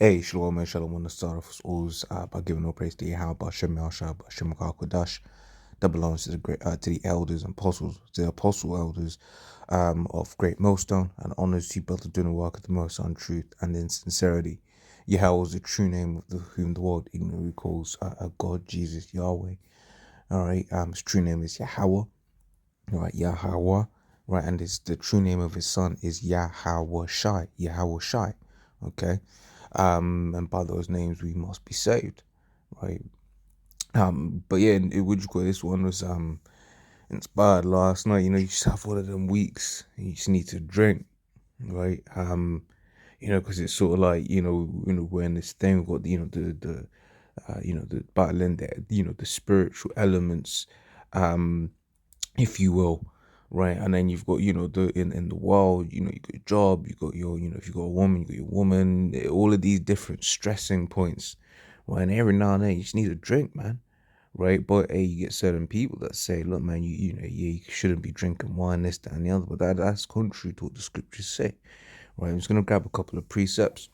Hey, Shalom and Shalom. I want to start off as always by giving all praise to Yahweh, Hashem Yahshua, Hashem Kodash. That belongs to the great, to the elders and apostles, the apostle elders of Great Millstone, and honors you both doing the work of the most on truth and in sincerity. Yahweh is the true name of whom the world ignorantly calls God, Jesus, Yahweh. All right, his true name is Yahweh, right? Yahweh, right? And the true name of his son is Yahweh Shai, okay? And by those names we must be saved, right? But yeah, would you call this one was inspired last night. You know, you just have one of them weeks, and you just need to drink, right? Because it's sort of like we're in this thing. We've got the battling that the spiritual elements, if you will, right? And then you've got the in the world, you got your job, you got your if you got a woman, you got your woman, all of these different stressing points, right? And every now and then you just need a drink, man, right? But hey, you get certain people that say, look, man, you shouldn't be drinking wine, this, that, and the other, but that's contrary to what the scriptures say, right? I'm just gonna grab a couple of precepts.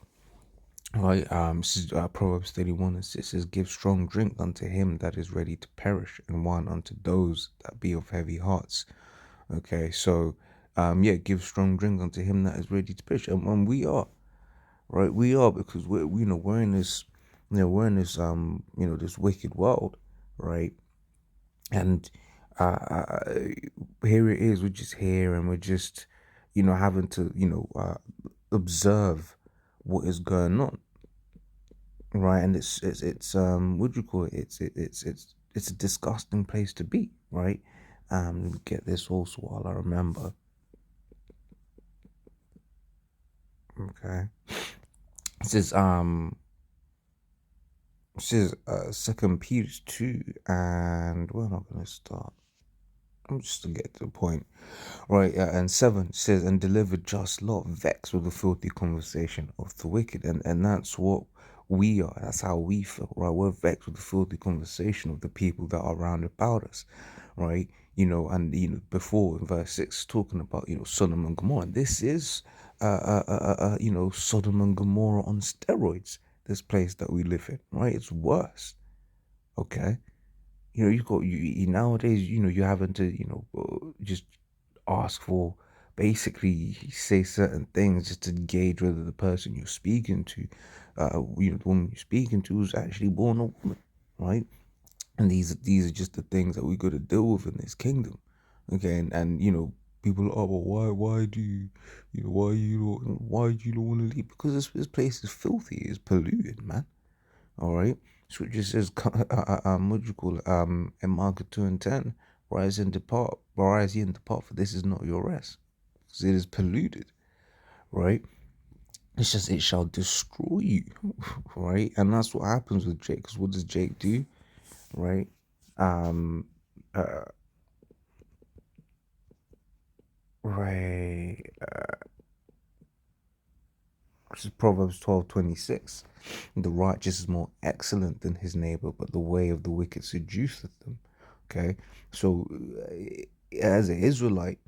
Right, this is Proverbs 31 and 6 says, give strong drink unto him that is ready to perish, and wine unto those that be of heavy hearts. Okay, so give strong drink unto him that is ready to perish, and we are, right? We are, because we're in this, we're in this this wicked world, right? And here it is, we're just here, and we're just having to observe what is going on, right? And it's what do you call it? It's a disgusting place to be, right? Let me get this also while I remember. Okay. This is Second Peter 2, and where am I gonna start? I'm just to get to the point. Right, and 7 says, and deliver just lot, vexed with the filthy conversation of the wicked. And that's what we are. That's how we feel, right? We're vexed with the filthy conversation of the people that are round about us, right? And before in verse 6, talking about Sodom and Gomorrah. This is Sodom and Gomorrah on steroids. This place that we live in, right? It's worse. Okay, you've got nowadays. You're having to just ask for, basically say certain things just to gauge whether the person you're speaking to, the woman you're speaking to, is actually born a woman, right? And these are just the things that we got to deal with in this kingdom, okay? And people are, oh, well, why do you, why do you don't want to leave? Because this place is filthy, it's polluted, man. All right. So it just says, what do you call it? In Mark 2:10, rise ye and depart, for this is not your rest, because it is polluted, right? It's just, it shall destroy you, right? And that's what happens with Jake. Because what does Jake do, right? Um, uh, right. This is Proverbs 12:26. The righteous is more excellent than his neighbor, but the way of the wicked seduceth them. Okay, so as an Israelite,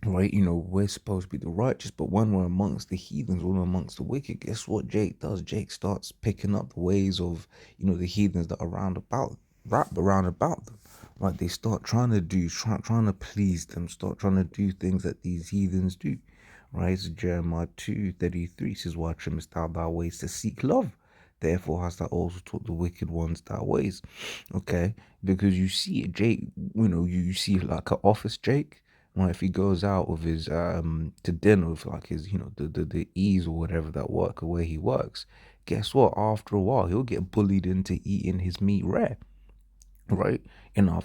right, we're supposed to be the righteous, but when we're amongst the heathens, when we're amongst the wicked, guess what Jake does? Jake starts picking up the ways of the heathens that are wrap around about them. Right, they start trying to please them, start trying to do things that these heathens do. Right, so Jeremiah 2:33 says, why trimmest thou thy ways to seek love? Therefore hast thou also taught the wicked ones thy ways. Okay, because you see it, Jake, you see like an office Jake, right? If he goes out with his to dinner with like his the ease or whatever that work or where he works, guess what? After a while, he'll get bullied into eating his meat rare, right? And I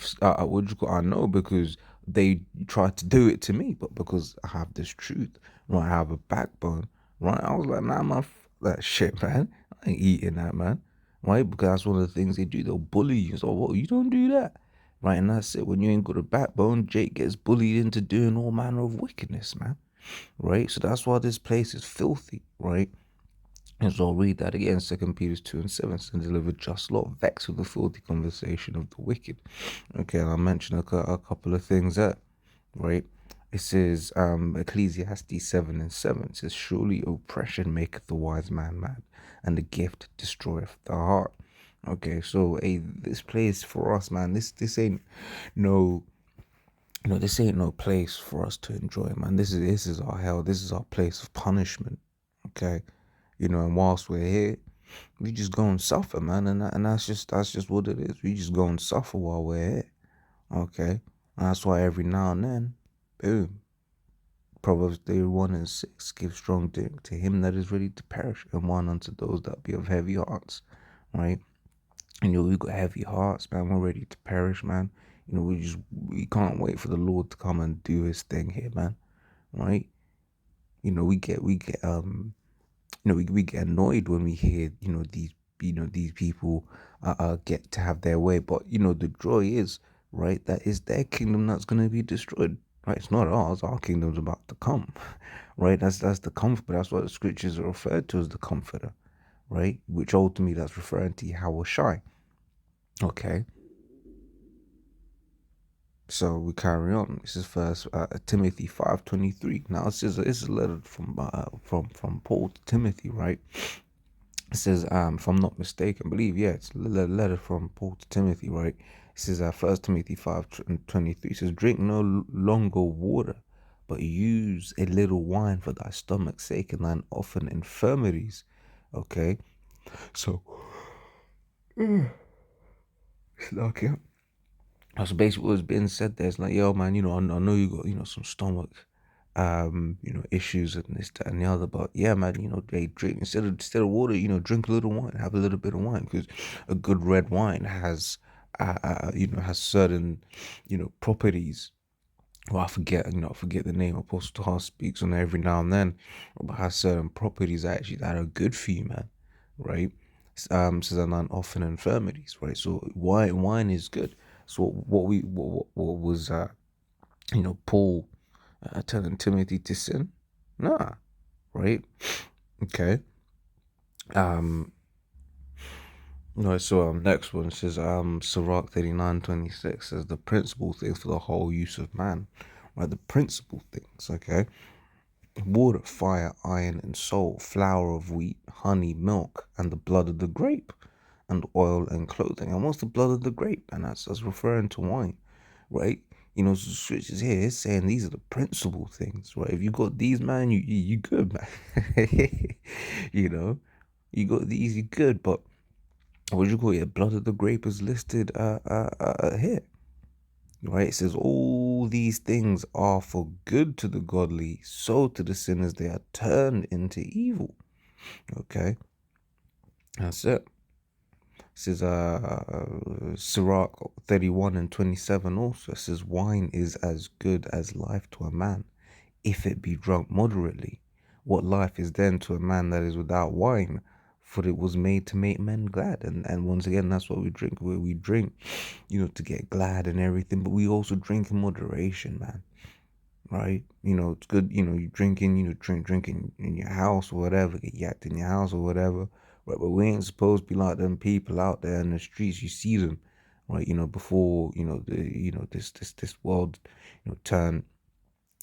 know, because they tried to do it to me, but because I have this truth, right? I have a backbone, right? I was like, nah, man, that shit, man. I ain't eating that, man, right? Because that's one of the things they do. They'll bully you. So, well, you don't do that, right? And that's it. When you ain't got a backbone, Jake gets bullied into doing all manner of wickedness, man, right? So that's why this place is filthy, right? And so I'll read that again, 2 Peter 2:7, and deliver just lot, vexed with the filthy conversation of the wicked. Okay, and I'll mention a couple of things there, right? It says, Ecclesiastes 7:7 says, surely oppression maketh the wise man mad, and the gift destroyeth the heart. Okay, so this place for us, man, this ain't no this ain't no place for us to enjoy, man. This is our hell. This is our place of punishment. Okay, and whilst we're here, we just go and suffer, man, and that's just what it is. We just go and suffer while we're here. Okay, and that's why every now and then, boom. Proverbs 31:6, give strong drink to him that is ready to perish, and wine unto those that be of heavy hearts, right? And we got heavy hearts, man. We're ready to perish, man. We can't wait for the Lord to come and do His thing here, man. Right? We get annoyed when we hear these people get to have their way, but the joy is, right, that is their kingdom that's going to be destroyed, right? It's not ours. Our kingdom's about to come, right? That's the comfort. That's what the scriptures are referred to as the comforter, right? Which ultimately that's referring to Yahweh Shai. Okay, so we carry on. This is First Timothy 5:23. Now this is a letter from Paul to Timothy, right? It says, if I'm not mistaken, believe, yeah, it's a letter from Paul to Timothy, right? It says, First Timothy 5:23. It says, drink no longer water, but use a little wine for thy stomach's sake and thine often infirmities. Okay, so okay. So basically, what's being said there is like, yo, man, I know you got some stomach issues and this, that, and the other. But yeah, man, they drink instead of water, drink a little wine, have a little bit of wine, because a good red wine has certain, properties. Well, I forget the name. Apostle Paul speaks on it every now and then, but has certain properties actually that are good for you, man. Right? Says and often infirmities, right? So wine is good. So what was Paul telling Timothy to sin? Nah, right? Okay. Um, no. So next one says Sirach 39:26 says the principal things for the whole use of man, right? The principal things, okay. Water, fire, iron, and salt, flour of wheat, honey, milk, and the blood of the grape, and oil and clothing. And what's the blood of the grape? And that's referring to wine, right? So switches here is saying these are the principal things, right? If you got these, man, you good, man. you know, you got these, you good. But what do you call it? Blood of the grape is listed here, right? It says all these things are for good to the godly, so to the sinners they are turned into evil. Okay, that's it. It says Sirach 31:27 also. It says wine is as good as life to a man, if it be drunk moderately. What life is then to a man that is without wine? For it was made to make men glad. And once again, that's what we drink. We drink, to get glad and everything, but we also drink in moderation, man. Right? It's good, you drinking, drinking in your house or whatever, get yacked in your house or whatever. Right? But we ain't supposed to be like them people out there in the streets. You see them, right? Before, this world, turn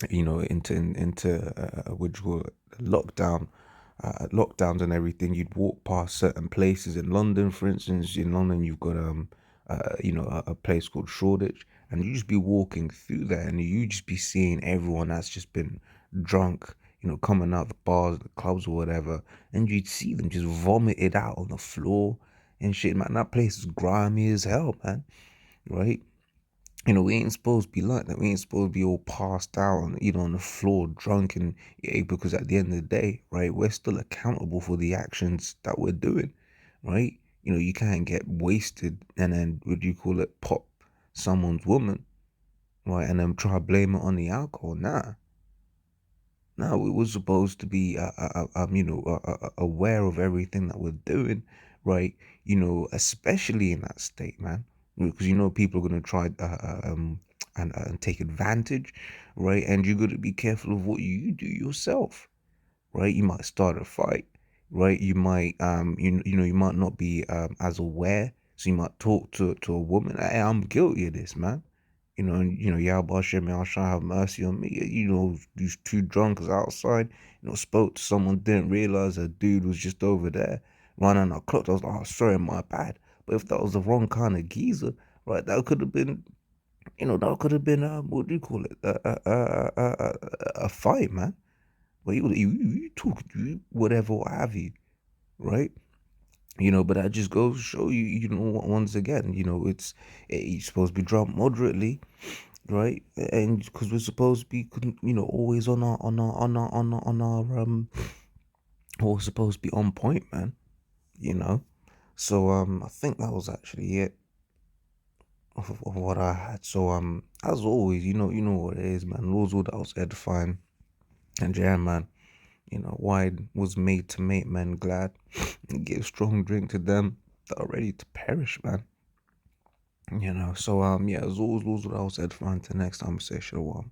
into what you call it, lockdowns and everything. You'd walk past certain places in London, for instance. In London, you've got a place called Shoreditch, and you just be walking through there, and you just be seeing everyone that's just been drunk, coming out the bars, the clubs, or whatever, and you'd see them just vomited out on the floor and shit, man. That place is grimy as hell, man. Right? We ain't supposed to be like that. We ain't supposed to be all passed out on, on the floor, drunk, and because at the end of the day, right, we're still accountable for the actions that we're doing, right? You can't get wasted and then, what do you call it, pop someone's woman, right, and then try to blame it on the alcohol. Nah, we were supposed to be, aware of everything that we're doing, right? Especially in that state, man, because people are gonna try and take advantage, right? And you got to be careful of what you do yourself, right? You might start a fight, right? You might, you might not be as aware, so you might talk to a woman. Hey, I'm guilty of this, man. Yahweh Shem Yahshua have mercy on me. These two drunks outside, spoke to someone, didn't realize a dude was just over there, running our clock. I was like, oh, sorry, my bad. But if that was the wrong kind of geezer, right, that could have been, what do you call it? A fight, man. But you talk, whatever, what have you, right? But that just goes to show you, once again, you're supposed to be drunk moderately, right? And because we're supposed to be, always we're supposed to be on point, man. So I think that was actually it of what I had. So as always, you know what it is, man. Laws all that was edifying, and yeah, man. Wine was made to make men glad and give strong drink to them that are ready to perish, man. So yeah, as always, laws what I was edifying. Till next time, say shalom.